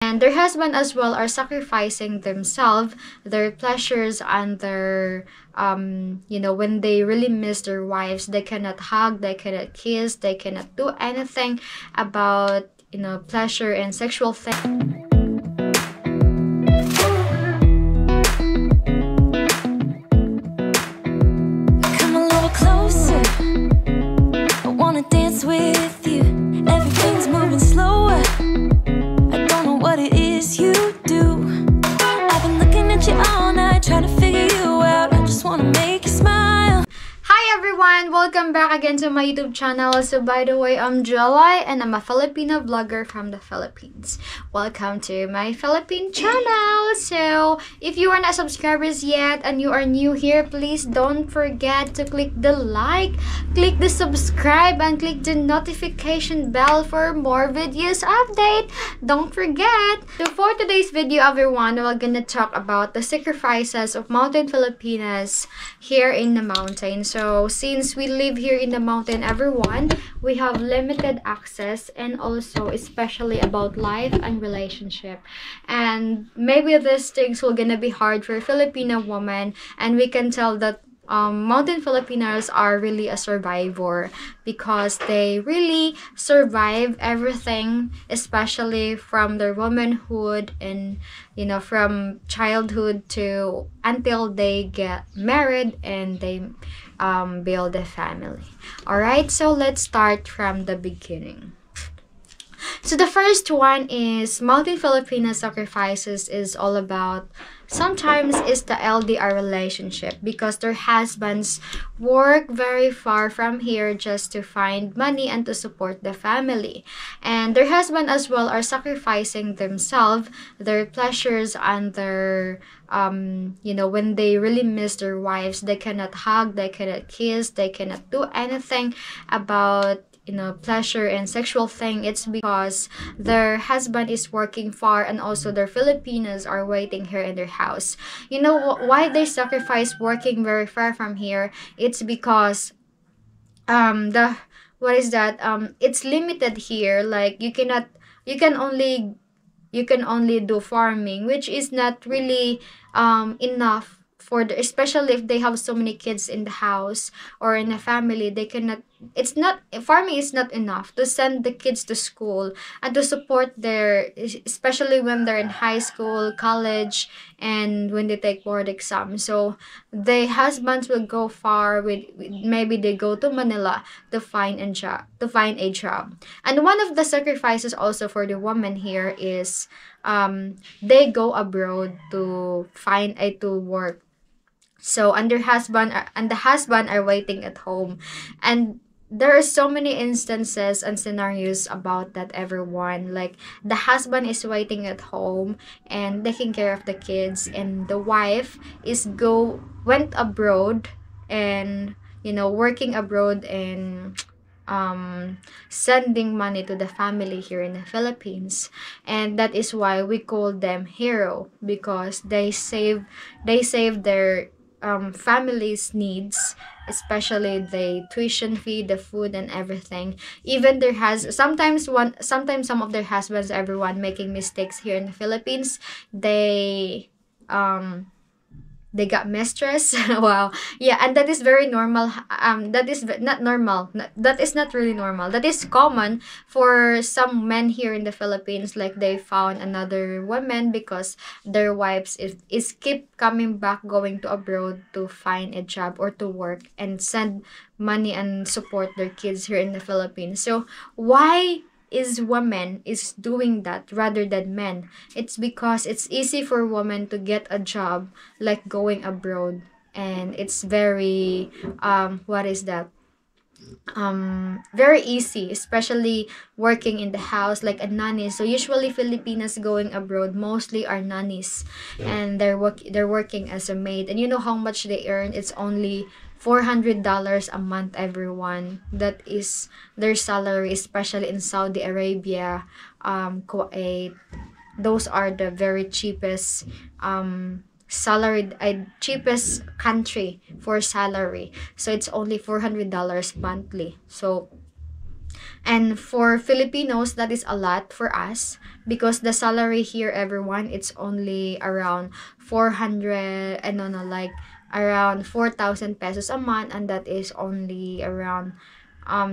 and their husband as well are sacrificing themselves, their pleasures, and their when they really miss their wives, they cannot hug, they cannot kiss, they cannot do anything about pleasure and sexual things. Dance with you, everything's moving slower. I don't know what it is you do. I've been looking at you all night, trying to figure you out. I just want to make you smile. Hi everyone! Welcome back again to my YouTube channel. So by the way, I'm July and I'm a Filipino vlogger from the Philippines. Welcome to my Philippine channel. So if you are not subscribers yet and you are new here, please don't forget to click the like, click the subscribe, and click the notification bell for more videos update. Don't forget. So for today's video, everyone, we're gonna talk about the sacrifices of mountain Filipinas here in the mountain. So since we live here in the mountain, everyone, we have limited access, and also especially about life and relationship, and maybe these things will gonna be hard for Filipino women, and we can tell that mountain Filipinos are really a survivor because they really survive everything, especially from their womanhood and from childhood to until they get married and they build a family. Alright, so let's start from the beginning. So the first one is mountain Filipino sacrifices is all about sometimes is the LDR relationship, because their husbands work very far from here just to find money and to support the family, and their husband as well are sacrificing themselves, their pleasures, and their when they really miss their wives, they cannot hug, they cannot kiss, they cannot do anything about pleasure and sexual thing. It's because their husband is working far, and also their Filipinos are waiting here in their house. Why they sacrifice working very far from here? It's because it's limited here. Like you can only do farming, which is not really enough for especially if they have so many kids in the house or in a family. They cannot, it's not, farming is not enough to send the kids to school and to support their, especially when they're in high school, college, and when they take board exams. So the husbands will go far with maybe they go to Manila to find a job. And one of the sacrifices also for the woman here is they go abroad to find to work. So and the husband are waiting at home, and there are so many instances and scenarios about that, everyone. Like the husband is waiting at home and taking care of the kids, and the wife went abroad and working abroad and sending money to the family here in the Philippines. And that is why we call them hero, because they save their family's needs, especially the tuition fee, the food, and everything. Even sometimes some of their husbands, everyone, making mistakes here in the Philippines, they got mistress. Wow. Yeah, and that is very normal. That is not normal. That is not really normal. That is common for some men here in the Philippines. Like they found another woman because their wives is keep coming back, going to abroad to find a job or to work and send money and support their kids here in the Philippines. So why is women is doing that rather than men? It's because it's easy for women to get a job like going abroad, and it's very very easy, especially working in the house like a nanny. So usually Filipinas going abroad mostly are nannies, and they're working as a maid. And you know how much they earn? It's only $400 a month, everyone. That is their salary, especially in Saudi Arabia, Kuwait. Those are the very cheapest cheapest country for salary. So it's only $400 monthly. So And for Filipinos, that is a lot for us because the salary here, everyone, it's only around 400, I don't know, like around 4,000 pesos a month, and that is only around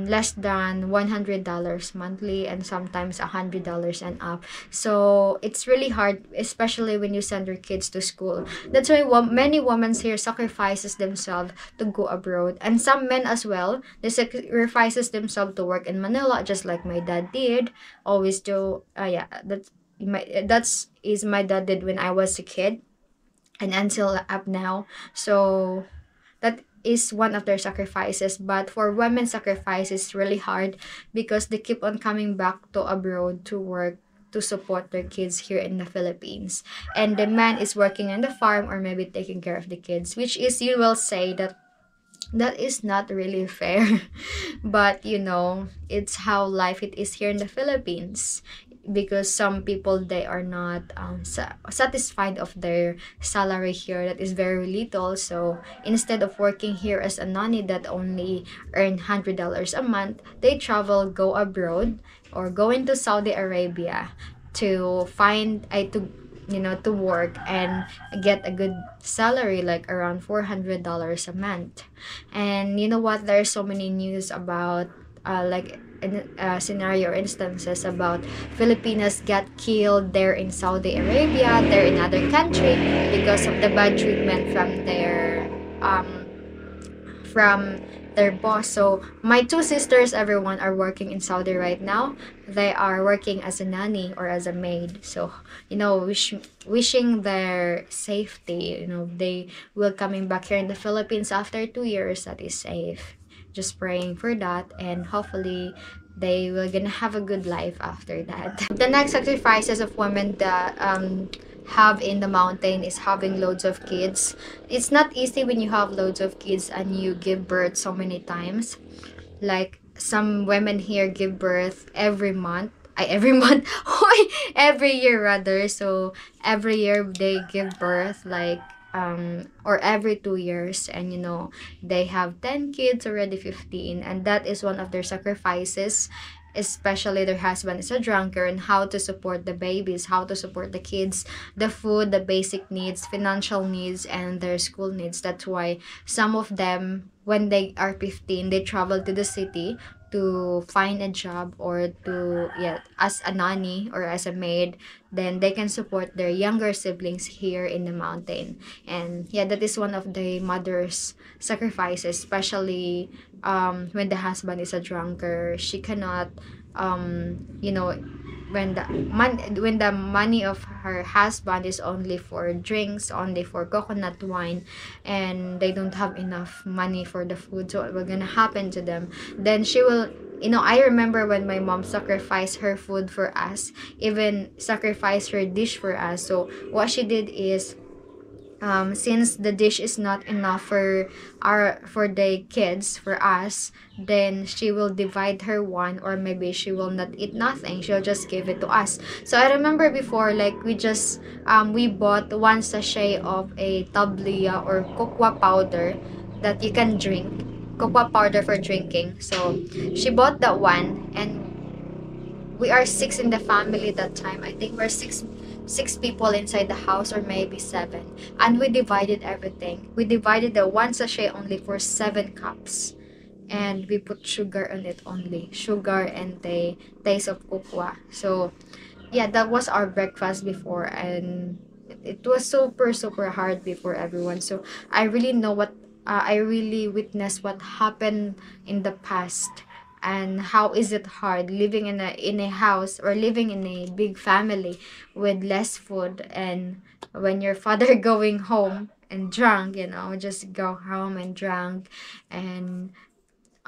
less than $100 monthly, and sometimes $100 and up. So it's really hard, especially when you send your kids to school. That's why many women here sacrifices themselves to go abroad, and some men as well. They sacrifices themselves to work in Manila, just like my dad did. Always do. Yeah, that's is my dad did when I was a kid, and until up now. So that is one of their sacrifices. But for women, sacrifice is really hard because they keep on coming back to abroad to work to support their kids here in the Philippines. And the man is working on the farm or maybe taking care of the kids, which is, you will say that that is not really fair. But it's how life it is here in the Philippines, because some people, they are not satisfied of their salary here, that is very little. So instead of working here as a nanny that only earn $100 a month, they travel, go abroad, or go into Saudi Arabia to find to work and get a good salary, like around $400 a month. And you know what, there's so many news about like scenario or instances about Filipinas get killed there in Saudi Arabia, there in other country, because of the bad treatment from their boss. So my two sisters, everyone, are working in Saudi right now. They are working as a nanny or as a maid. So wishing their safety. They will coming back here in the Philippines after 2 years, that is safe. Just praying for that, and hopefully they will gonna have a good life after that. The next sacrifices of women that have in the mountain is having loads of kids. It's not easy when you have loads of kids and you give birth so many times. Like some women here give birth every month. Every month, every year rather. So every year they give birth, like or every 2 years, and they have 10 kids already, 15, and that is one of their sacrifices, especially their husband is a drunkard, and how to support the babies, how to support the kids, the food, the basic needs, financial needs, and their school needs. That's why some of them, when they are 15, they travel to the city to find a job, or to as a nanny or as a maid, then they can support their younger siblings here in the mountain. And that is one of the mother's sacrifices, especially when the husband is a drunkard. She cannot when the money of her husband is only for drinks, only for coconut wine, and they don't have enough money for the food, so what will gonna happen to them? Then she will, I remember when my mom sacrificed her food for us, even sacrificed her dish for us. So what she did is, since the dish is not enough for the kids, for us, then she will divide her one, or maybe she will not eat nothing, she'll just give it to us. So I remember before, like, we bought one sachet of a tablia or cocoa powder that you can drink, cocoa powder for drinking. So she bought that one, and we are 6 in the family that time. I think we're six people inside the house, or maybe 7, and we divided everything. We divided the one sachet only for 7 cups, and we put sugar on it, only sugar and the taste of cocoa. So that was our breakfast before, and it was super super hard before, everyone. So I really know I really witnessed what happened in the past, and how is it hard living in a house, or living in a big family with less food. And when your father going home and drunk, just go home and drunk, and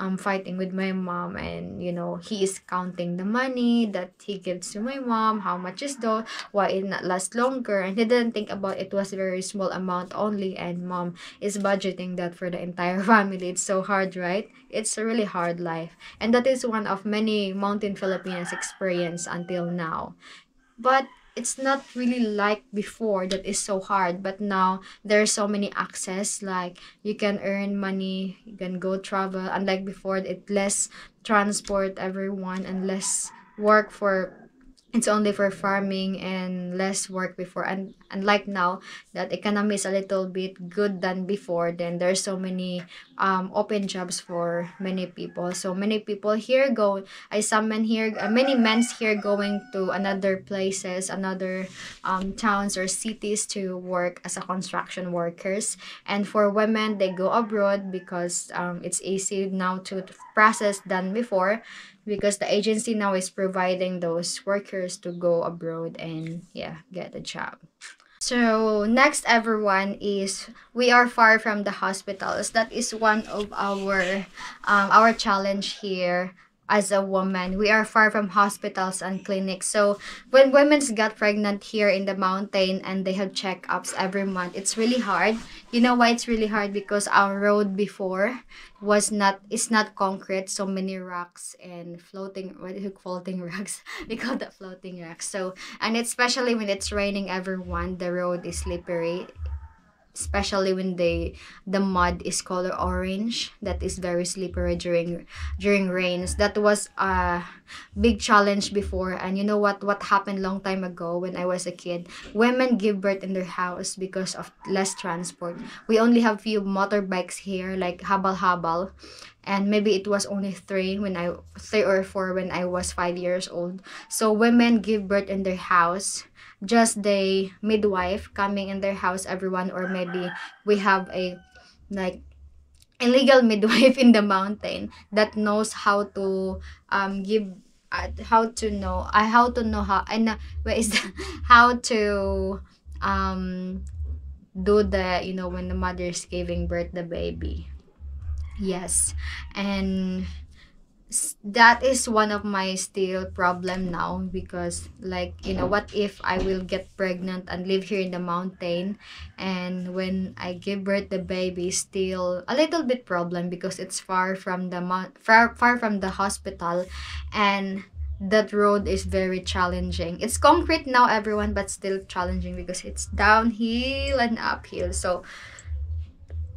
I'm fighting with my mom, and he is counting the money that he gives to my mom, how much is though, why it not last longer, and he didn't think about it was a very small amount only, and mom is budgeting that for the entire family. It's so hard, right? It's a really hard life, and that is one of many mountain Filipinos experience until now. But it's not really like before that is so hard, but now there's so many access, like you can earn money, you can go travel, unlike before it less transport everyone and less work for, it's only for farming and less work before. And unlike now that economy is a little bit good than before, then there's so many open jobs for many people. So many people here go, I summon here many men's here going to another places, another towns or cities to work as a construction workers. And for women, they go abroad because it's easy now to process than before, because the agency now is providing those workers to go abroad and yeah, get a job. So next everyone is we are far from the hospitals. That is one of our challenge here as a woman. We are far from hospitals and clinics. So when women get pregnant here in the mountain and they have checkups every month, it's really hard. You know why it's really hard? Because our road before was not, it's not concrete, so many rocks and floating, what is it, floating rocks? We call that floating rocks. So, and especially when it's raining everyone, the road is slippery, especially when the mud is color orange, that is very slippery during rains. That was a big challenge before. And you know what happened long time ago when I was a kid, women give birth in their house because of less transport. We only have few motorbikes here, like habal, and maybe it was only three or four when I was 5 years old. So women give birth in their house, just the midwife coming in their house, everyone, or maybe we have a like illegal midwife in the mountain that knows how to give how to know how and where is the, how to do the, you know, when the mother is giving birth the baby. Yes. And that is one of my still problem now, because like, you know, what if I will get pregnant and live here in the mountain, and when I give birth the baby, still a little bit problem because it's far from the far from the hospital, and that road is very challenging. It's concrete now everyone, but still challenging because it's downhill and uphill. So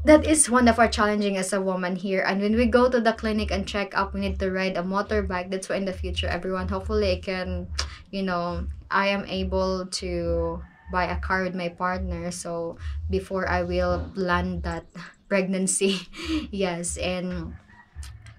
that is one of our challenging as a woman here. And when we go to the clinic and check up, we need to ride a motorbike. That's why in the future, everyone, hopefully I can, you know, I am able to buy a car with my partner. So before I will plan that pregnancy. Yes. And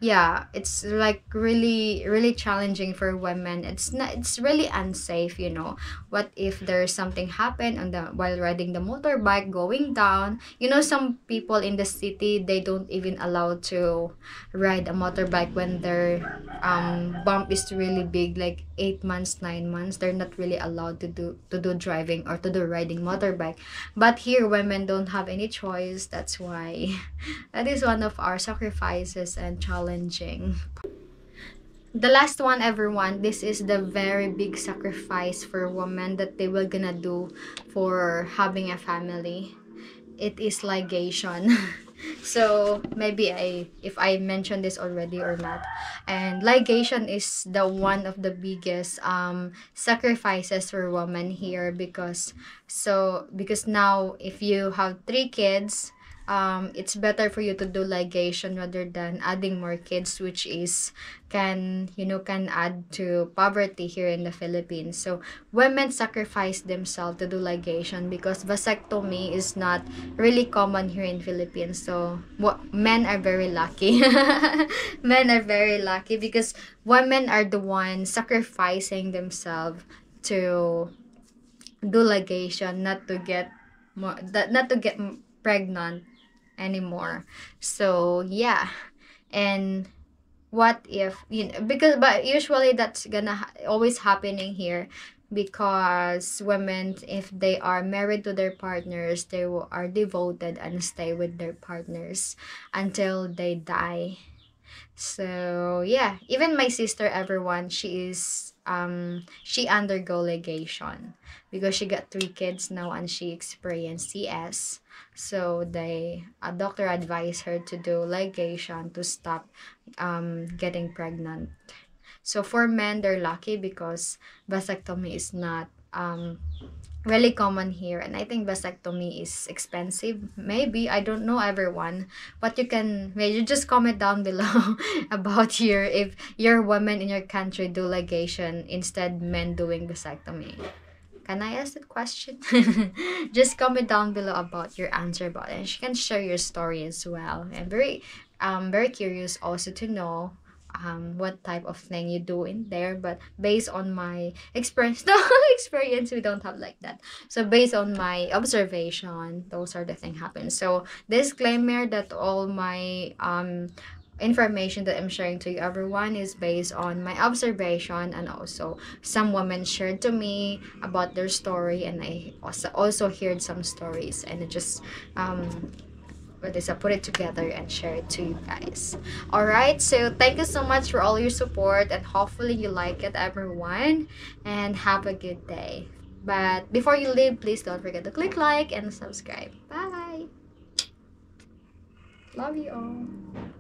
yeah, it's like really challenging for women. It's not, it's really unsafe, you know. What if there's something happen on the while riding the motorbike going down? You know, some people in the city, they don't even allow to ride a motorbike when their bump is really big, like 8 months, 9 months. They're not really allowed to do driving or to do riding motorbike. But here women don't have any choice. That's why that is one of our sacrifices and challenging. The last one, everyone, this is the very big sacrifice for women that they will gonna do for having a family. It is ligation. So maybe if I mentioned this already or not. And ligation is the one of the biggest sacrifices for women here, because now if you have 3 kids, it's better for you to do ligation rather than adding more kids, which is can add to poverty here in the Philippines. So women sacrifice themselves to do ligation because vasectomy is not really common here in Philippines. So men are very lucky. Men are very lucky because women are the ones sacrificing themselves to do ligation, not to get pregnant anymore. So yeah. And what if, you know, because but usually that's gonna always happening here, because women, if they are married to their partners, they are devoted and stay with their partners until they die. So yeah, even my sister, everyone, she undergo ligation because she got 3 kids now and she experienced CS. So a doctor advised her to do ligation to stop getting pregnant. So for men, they're lucky because vasectomy is not really common here, and I think vasectomy is expensive. Maybe, I don't know everyone, but you just comment down below about your if your women in your country do ligation instead men doing vasectomy. Can I ask that question? Just comment down below about your answer about it. And you can share your story as well. I'm very curious also to know what type of thing you do in there. But based on my experience, no experience, we don't have like that. So based on my observation, those are the thing happen. So disclaimer that all my information that I'm sharing to you everyone is based on my observation, and also some women shared to me about their story, and I also heard some stories, and it just what is I put it together and share it to you guys. All right, so thank you so much for all your support, and hopefully you like it everyone, and have a good day. But before you leave, please don't forget to click like and subscribe. Bye. Love you all.